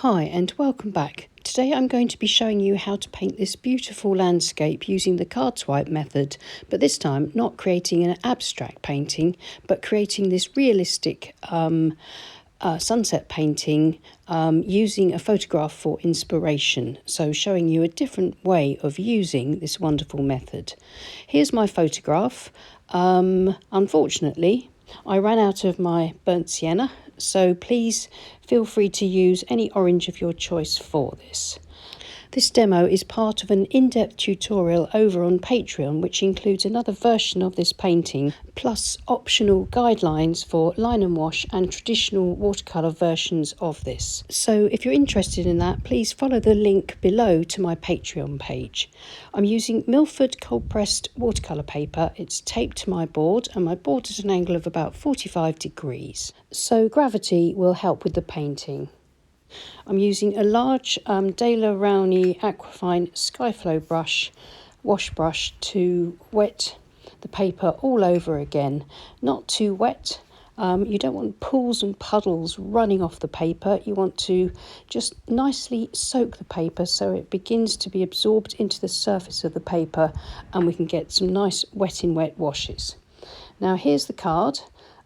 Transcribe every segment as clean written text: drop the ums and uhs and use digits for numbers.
Hi and welcome back. Today I'm going to be showing you how to paint this beautiful landscape using the card swipe method, but this time not creating an abstract painting, but creating this realistic sunset painting using a photograph for inspiration. So showing you a different way of using this wonderful method. Here's my photograph. Unfortunately, I ran out of my burnt sienna, so please feel free to use any orange of your choice for this. This demo is part of an in-depth tutorial over on Patreon, which includes another version of this painting, plus optional guidelines for line and wash and traditional watercolour versions of this. So if you're interested in that, please follow the link below to my Patreon page. I'm using Millford cold-pressed watercolour paper. It's taped to my board, and my board is at an angle of about 45 degrees. So gravity will help with the painting. I'm using a large De La Rowney Aquafine Skyflow wash brush to wet the paper all over again. Not too wet. You don't want pools and puddles running off the paper. You want to just nicely soak the paper so it begins to be absorbed into the surface of the paper, and we can get some nice wet in wet washes. Now here's the card.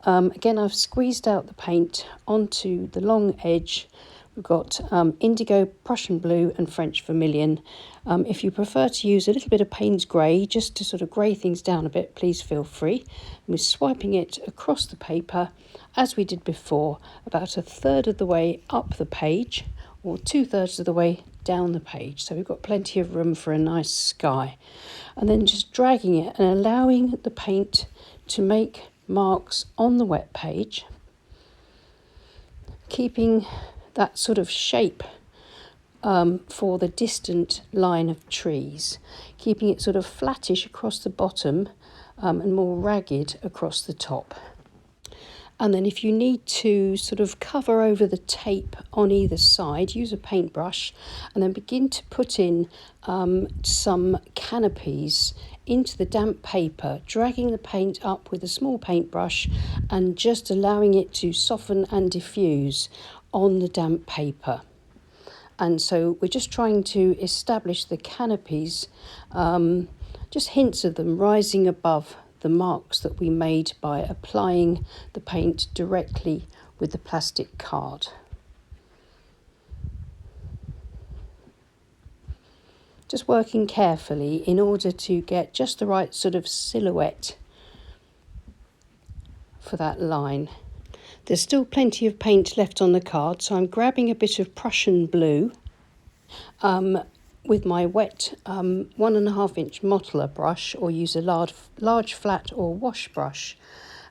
Again, I've squeezed out the paint onto the long edge. We've got Indigo, Prussian blue and French Vermilion. If you prefer to use a little bit of Paynes Grey just to sort of grey things down a bit, please feel free. And we're swiping it across the paper as we did before, about a third of the way up the page or 2/3 of the way down the page. So we've got plenty of room for a nice sky. And then just dragging it and allowing the paint to make marks on the wet page, keeping that sort of shape for the distant line of trees, keeping it sort of flattish across the bottom and more ragged across the top. And then if you need to sort of cover over the tape on either side, use a paintbrush and then begin to put in some canopies into the damp paper, dragging the paint up with a small paintbrush and just allowing it to soften and diffuse on the damp paper. And so we're just trying to establish the canopies, just hints of them rising above the marks that we made by applying the paint directly with the plastic card. Just working carefully in order to get just the right sort of silhouette for that line. There's still plenty of paint left on the card, so I'm grabbing a bit of Prussian blue with my wet 1.5 inch modeler brush, or use a large flat or wash brush,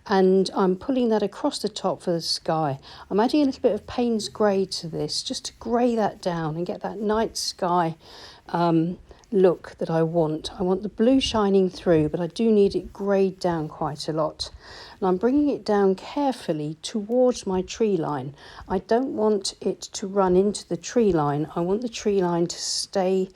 and I'm pulling that across the top for the sky. I'm adding a little bit of Paynes Grey to this just to grey that down and get that night sky look that I want. I want the blue shining through, but I do need it greyed down quite a lot. And I'm bringing it down carefully towards my tree line. I don't want it to run into the tree line. I want the tree line to stay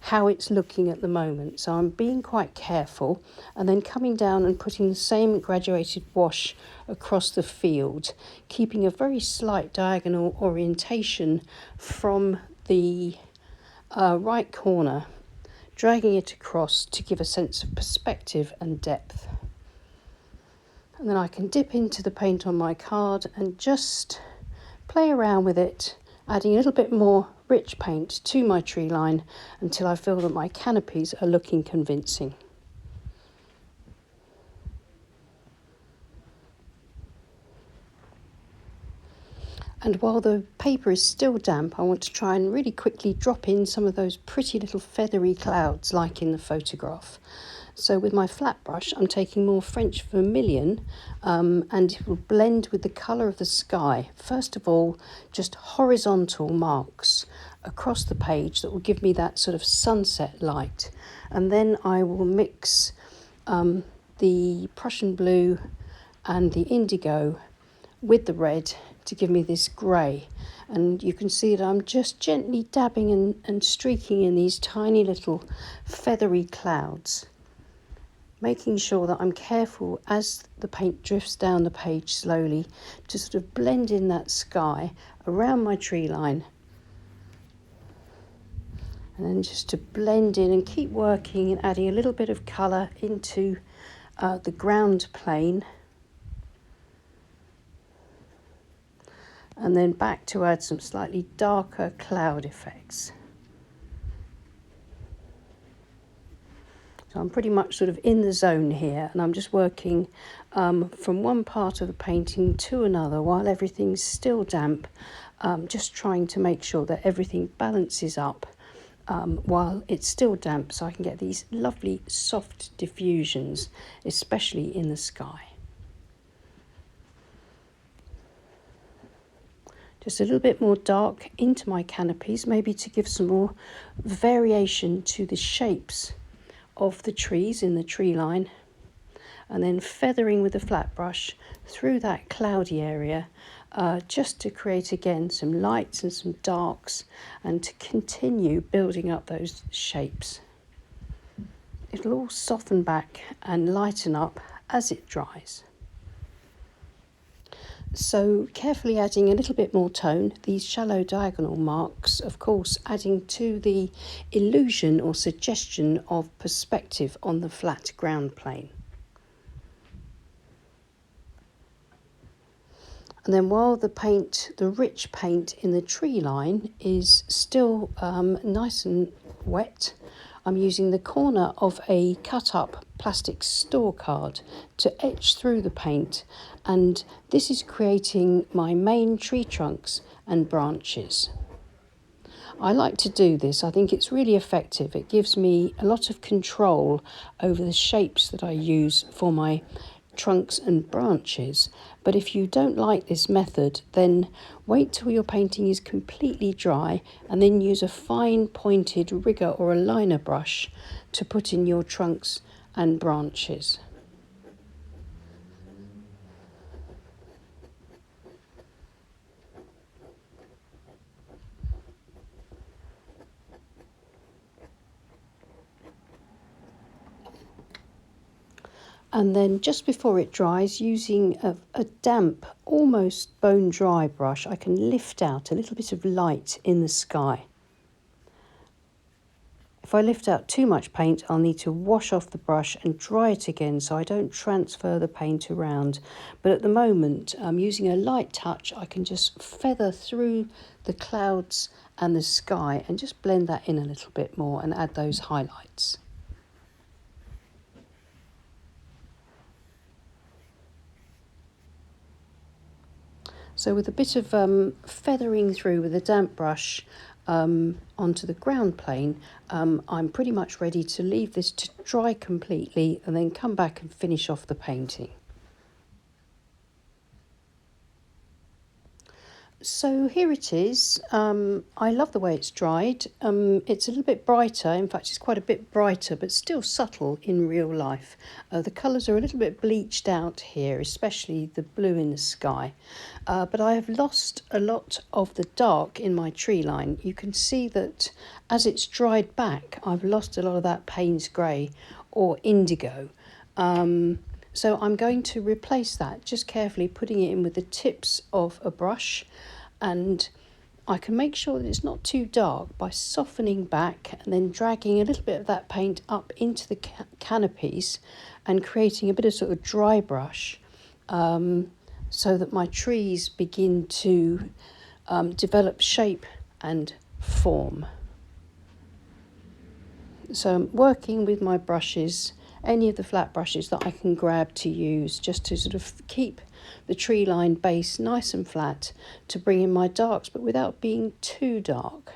how it's looking at the moment. So I'm being quite careful and then coming down and putting the same graduated wash across the field, keeping a very slight diagonal orientation from the right corner, dragging it across to give a sense of perspective and depth. And then I can dip into the paint on my card and just play around with it, adding a little bit more rich paint to my tree line until I feel that my canopies are looking convincing. And while the paper is still damp, I want to try and really quickly drop in some of those pretty little feathery clouds like in the photograph. So with my flat brush, I'm taking more French Vermilion and it will blend with the colour of the sky. First of all, just horizontal marks across the page that will give me that sort of sunset light. And then I will mix the Prussian blue and the indigo with the red to give me this grey. And you can see that I'm just gently dabbing and streaking in these tiny little feathery clouds, making sure that I'm careful as the paint drifts down the page slowly to sort of blend in that sky around my tree line And then just to blend in and keep working and adding a little bit of colour into the ground plane. And then back to add some slightly darker cloud effects. So I'm pretty much sort of in the zone here, and I'm just working from one part of the painting to another while everything's still damp, just trying to make sure that everything balances up while it's still damp, so I can get these lovely soft diffusions, especially in the sky. Just a little bit more dark into my canopies, maybe to give some more variation to the shapes of the trees in the tree line, and then feathering with the flat brush through that cloudy area, just to create again some lights and some darks, and to continue building up those shapes. It'll all soften back and lighten up as it dries. So carefully adding a little bit more tone, these shallow diagonal marks, of course, adding to the illusion or suggestion of perspective on the flat ground plane. And then while the rich paint in the tree line is still nice and wet, I'm using the corner of a cut-up plastic store card to etch through the paint, and this is creating my main tree trunks and branches. I like to do this. I think it's really effective. It gives me a lot of control over the shapes that I use for my trunks and branches. But if you don't like this method, then wait till your painting is completely dry and then use a fine pointed rigger or a liner brush to put in your trunks and branches. And then just before it dries, using a damp, almost bone dry brush, I can lift out a little bit of light in the sky. If I lift out too much paint, I'll need to wash off the brush and dry it again so I don't transfer the paint around. But at the moment, using a light touch, I can just feather through the clouds and the sky and just blend that in a little bit more and add those highlights. So with a bit of feathering through with a damp brush onto the ground plane, I'm pretty much ready to leave this to dry completely and then come back and finish off the painting. So here it is. I love the way it's dried. It's a little bit brighter. In fact, it's quite a bit brighter, but still subtle in real life. The colours are a little bit bleached out here, especially the blue in the sky. But I have lost a lot of the dark in my tree line. You can see that as it's dried back, I've lost a lot of that Paynes Grey or Indigo. So I'm going to replace that, just carefully putting it in with the tips of a brush, and I can make sure that it's not too dark by softening back and then dragging a little bit of that paint up into the canopies and creating a bit of sort of dry brush so that my trees begin to develop shape and form. So I'm working with my brushes, any of the flat brushes that I can grab to use, just to sort of keep the tree line base nice and flat, to bring in my darks but without being too dark.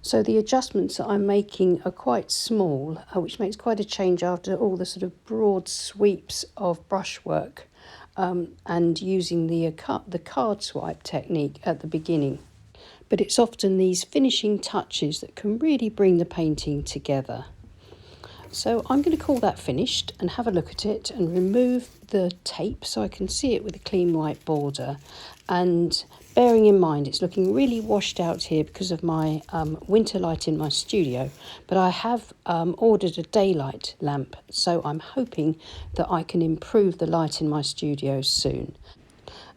So the adjustments that I'm making are quite small, which makes quite a change after all the sort of broad sweeps of brushwork and using the card swipe technique at the beginning. But it's often these finishing touches that can really bring the painting together. So I'm going to call that finished and have a look at it and remove the tape so I can see it with a clean white border, and bearing in mind it's looking really washed out here because of my winter light in my studio, but I have ordered a daylight lamp, so I'm hoping that I can improve the light in my studio soon.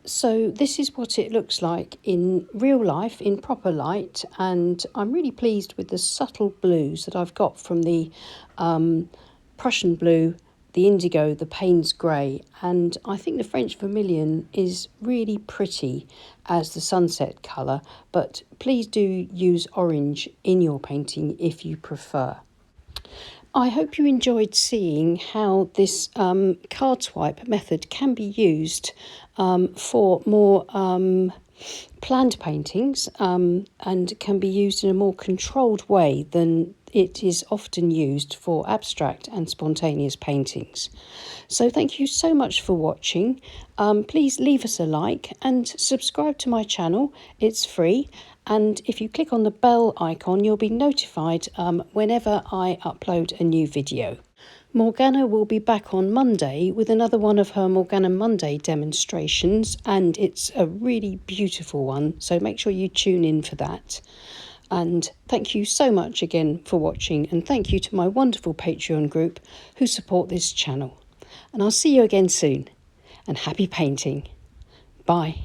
So this is what it looks like in real life, in proper light, and I'm really pleased with the subtle blues that I've got from the Prussian blue, the Indigo, the Paynes Grey, and I think the French Vermilion is really pretty as the sunset colour, but please do use orange in your painting if you prefer. I hope you enjoyed seeing how this card swipe method can be used for more planned paintings and can be used in a more controlled way than it is often used for abstract and spontaneous paintings. So thank you so much for watching. Please leave us a like and subscribe to my channel. It's free. And if you click on the bell icon, you'll be notified whenever I upload a new video. Morgana will be back on Monday with another one of her Morgana Monday demonstrations, and it's a really beautiful one, so make sure you tune in for that. And thank you so much again for watching, and thank you to my wonderful Patreon group who support this channel. And I'll see you again soon, and happy painting. Bye.